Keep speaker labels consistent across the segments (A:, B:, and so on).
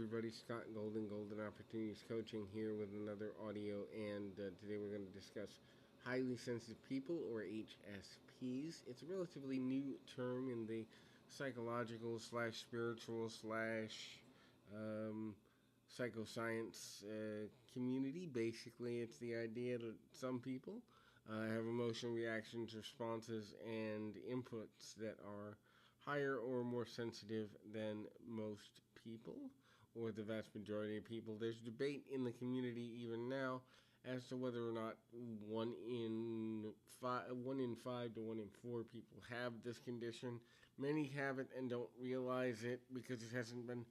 A: everybody. Scott Golden, Golden Opportunities Coaching here with another audio. And today we're going to discuss highly sensitive people, or HSPs. It's a relatively new term in the psychological slash spiritual slash psychoscience community. Basically, it's the idea that some people have emotional reactions, responses, and inputs that are higher or more sensitive than most people, or the vast majority of people. There's debate in the community even now as to whether or not 1 in 5 to 1 in 4 people have this condition. Many have it and don't realize it because it hasn't been,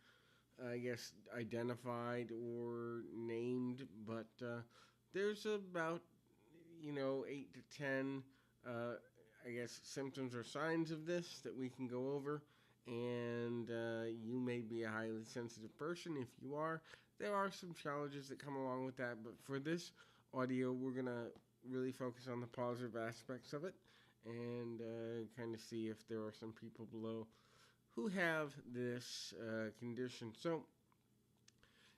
A: I guess, identified or named. But there's about 8 to 10 I guess, symptoms or signs of this that we can go over. And you may be a highly sensitive person. If you are, there are some challenges that come along with that. But for this audio, we're going to really focus on the positive aspects of it and kind of see if there are some people below who have this condition. So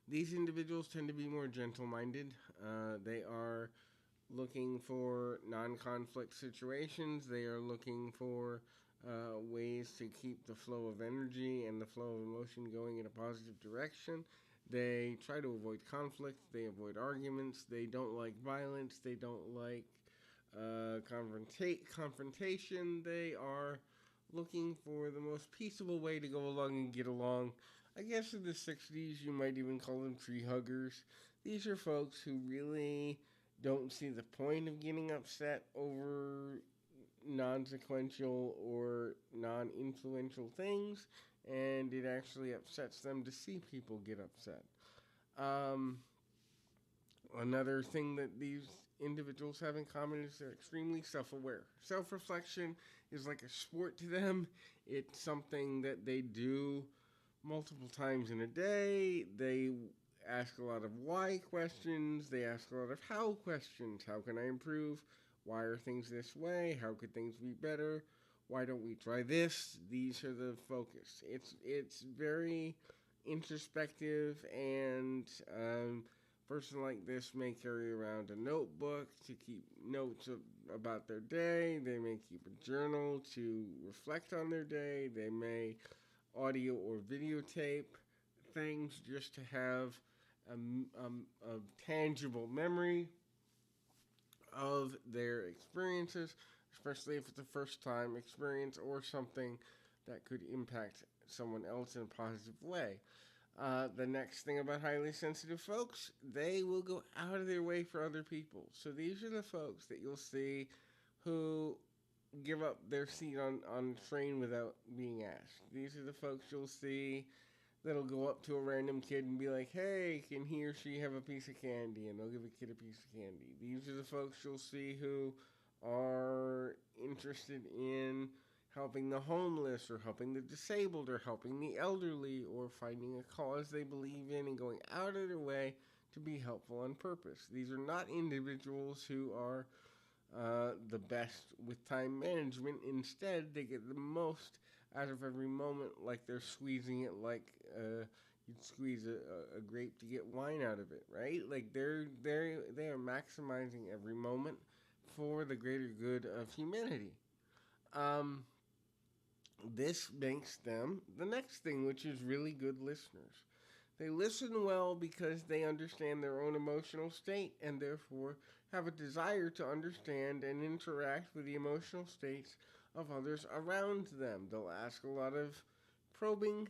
A: these individuals tend to be more gentle-minded. They are looking for non-conflict situations. They are looking for ways to keep the flow of energy and the flow of emotion going in a positive direction. They try to avoid conflict. They avoid arguments. They don't like violence. They don't like confrontation. They are looking for the most peaceable way to go along and get along. I guess in the 60s, you might even call them tree huggers. These are folks who really don't see the point of getting upset over non-sequential or non-influential things, and it actually upsets them to see people get upset. Another thing that these individuals have in common is they're extremely self-aware. Self-reflection is like a sport to them. It's something that they do multiple times in a day. They ask a lot of why questions. They ask a lot of how questions. How can I improve? Why are things this way? How could things be better? Why don't we try this? These are the focus. It's very introspective, and a person like this may carry around a notebook to keep notes about their day. They may keep a journal to reflect on their day. They may audio or videotape things just to have a tangible memory of their experiences, especially if it's a first time experience or something that could impact someone else in a positive way. The next thing about highly sensitive folks, they will go out of their way for other people. So these are the folks that you'll see who give up their seat on a train without being asked. These are the folks you'll see that'll go up to a random kid and be like, hey, can he or she have a piece of candy? And they'll give a kid a piece of candy. These are the folks you'll see who are interested in helping the homeless, or helping the disabled, or helping the elderly, or finding a cause they believe in and going out of their way to be helpful on purpose. These are not individuals who are the best with time management. Instead, they get the most out of every moment, like they're squeezing it like you'd squeeze a grape to get wine out of it, right? Like they are maximizing every moment for the greater good of humanity. This makes them the next thing, which is really good listeners. They listen well because they understand their own emotional state and therefore have a desire to understand and interact with the emotional states of others around them. They'll ask a lot of probing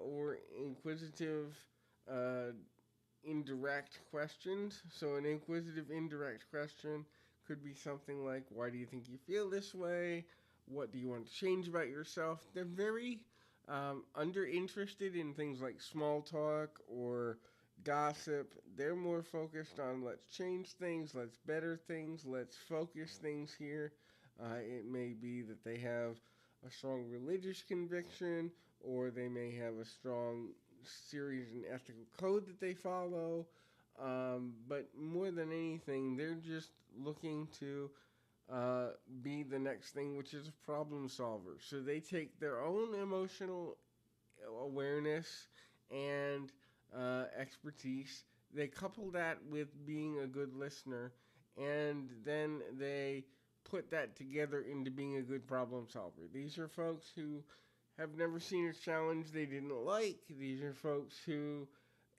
A: or inquisitive indirect questions. So an inquisitive indirect question could be something like, why do you think you feel this way? What do you want to change about yourself? They're very underinterested in things like small talk or gossip. They're more focused on let's change things, let's better things, let's focus things here. It may be that they have a strong religious conviction, or they may have a strong series and ethical code that they follow. But more than anything, they're just looking to be the next thing, which is a problem solver. So they take their own emotional awareness and expertise. They couple that with being a good listener, and then they put that together into being a good problem solver. These are folks who have never seen a challenge they didn't like. These are folks who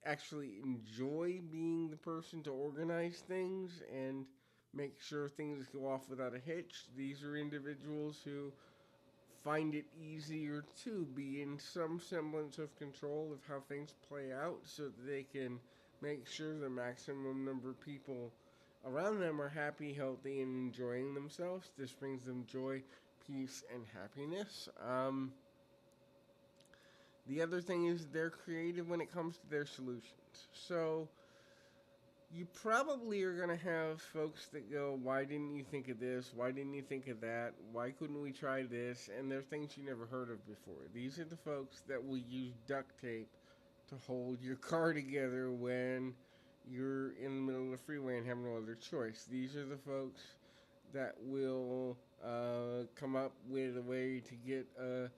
A: actually enjoy being the person to organize things and make sure things go off without a hitch. These are individuals who find it easier to be in some semblance of control of how things play out so that they can make sure the maximum number of people around them are happy, healthy, and enjoying themselves. This brings them joy, peace, and happiness. The other thing is they're creative when it comes to their solutions. So you probably are going to have folks that go, why didn't you think of this? Why didn't you think of that? Why couldn't we try this? And they're things you never heard of before. These are the folks that will use duct tape to hold your car together when you're in the middle of the freeway and have no other choice. These are the folks that will come up with a way to get a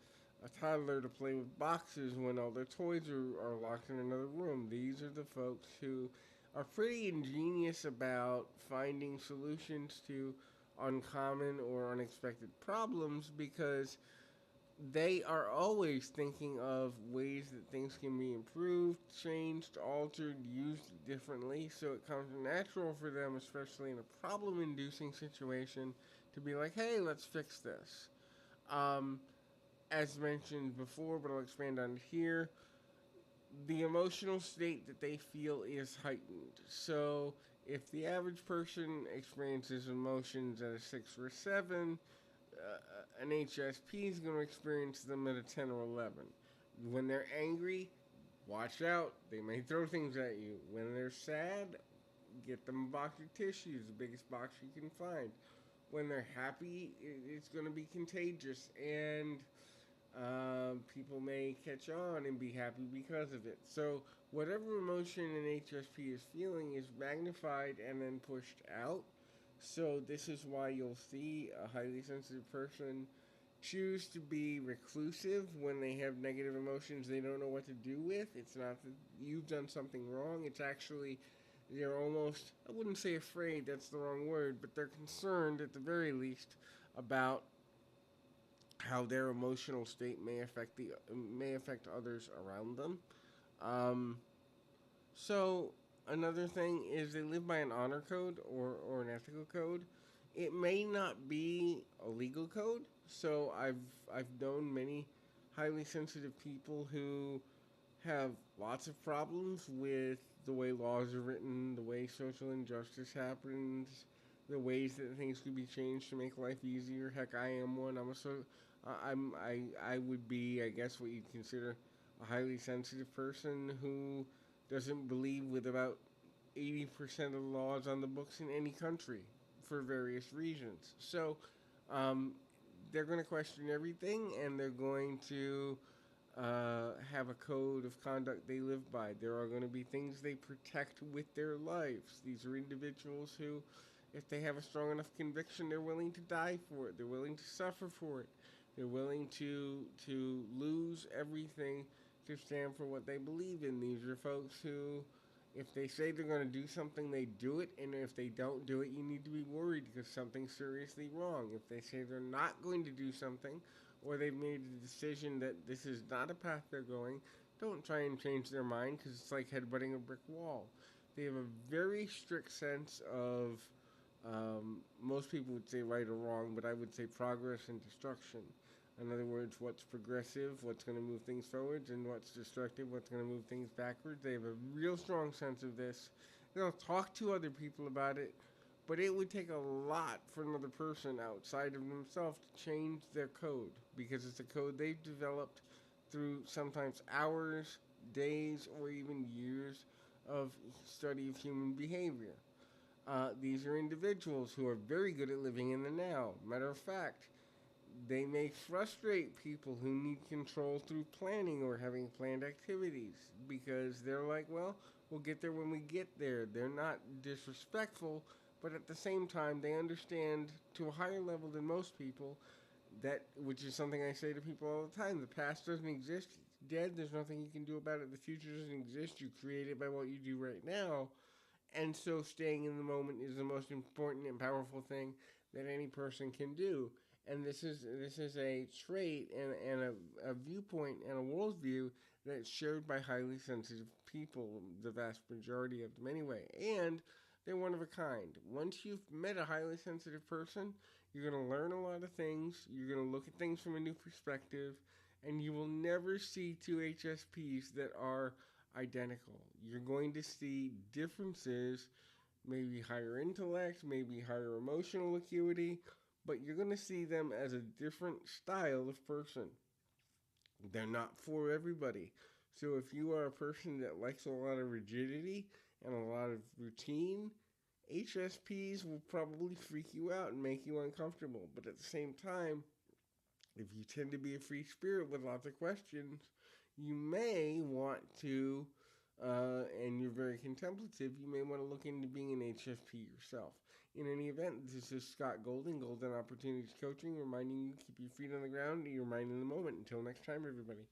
A: toddler to play with boxes when all their toys are locked in another room. These are the folks who are pretty ingenious about finding solutions to uncommon or unexpected problems because they are always thinking of ways that things can be improved, changed, altered, used differently. So it comes natural for them, especially in a problem inducing situation, to be like, hey, let's fix this. As mentioned before, but I'll expand on it here, the emotional state that they feel is heightened. So if the average person experiences emotions at a 6 or a 7, an HSP is going to experience them at a 10 or 11. When they're angry, watch out. They may throw things at you. When they're sad, get them a box of tissues, the biggest box you can find. When they're happy, it's going to be contagious, and people may catch on and be happy because of it. So whatever emotion an HSP is feeling is magnified and then pushed out. So this is why you'll see a highly sensitive person choose to be reclusive when they have negative emotions they don't know what to do with. It's not that you've done something wrong. It's actually they're almost, I wouldn't say afraid, that's the wrong word, but they're concerned at the very least about how their emotional state may affect others around them. Um, so another thing is they live by an honor code or an ethical code. It may not be a legal code. So I've known many highly sensitive people who have lots of problems with the way laws are written, the way social injustice happens, the ways that things could be changed to make life easier. Heck, I am one. I would be, I guess, what you'd consider a highly sensitive person who doesn't believe with about 80% of the laws on the books in any country for various reasons. So, um, they're going to question everything, and they're going to have a code of conduct they live by. There are going to be things they protect with their lives. These are individuals who, if they have a strong enough conviction, they're willing to die for it. They're willing to suffer for it. They're willing to lose everything to stand for what they believe in. These are folks who, if they say they're going to do something, they do it. And if they don't do it, you need to be worried because something's seriously wrong. If they say they're not going to do something, or they've made a decision that this is not a path they're going, don't try and change their mind because it's like headbutting a brick wall. They have a very strict sense of, most people would say right or wrong, but I would say progress and destruction. In other words, what's progressive, what's going to move things forwards, and what's destructive, what's going to move things backwards. They have a real strong sense of this. They'll talk to other people about it, but it would take a lot for another person outside of themselves to change their code because it's a code they've developed through sometimes hours, days, or even years of study of human behavior. These are individuals who are very good at living in the now. Matter of fact, they may frustrate people who need control through planning or having planned activities because they're like, well, we'll get there when we get there. They're not disrespectful, but at the same time, they understand to a higher level than most people that, which is something I say to people all the time, the past doesn't exist. dead. There's nothing you can do about it. The future doesn't exist. You create it by what you do right now. And so staying in the moment is the most important and powerful thing that any person can do. And this is a trait and a viewpoint and a worldview that's shared by highly sensitive people, the vast majority of them anyway. And they're one of a kind. Once you've met a highly sensitive person, you're going to learn a lot of things. You're going to look at things from a new perspective. And you will never see two HSPs that are identical. You're going to see differences, maybe higher intellect, maybe higher emotional acuity, but you're going to see them as a different style of person. They're not for everybody. So if you are a person that likes a lot of rigidity and a lot of routine, HSPs will probably freak you out and make you uncomfortable. But at the same time, if you tend to be a free spirit with lots of questions, you may want to, and you're very contemplative, you may want to look into being an HSP yourself. In any event, this is Scott Golden, Golden Opportunities Coaching, reminding you to keep your feet on the ground and your mind in the moment. Until next time, everybody.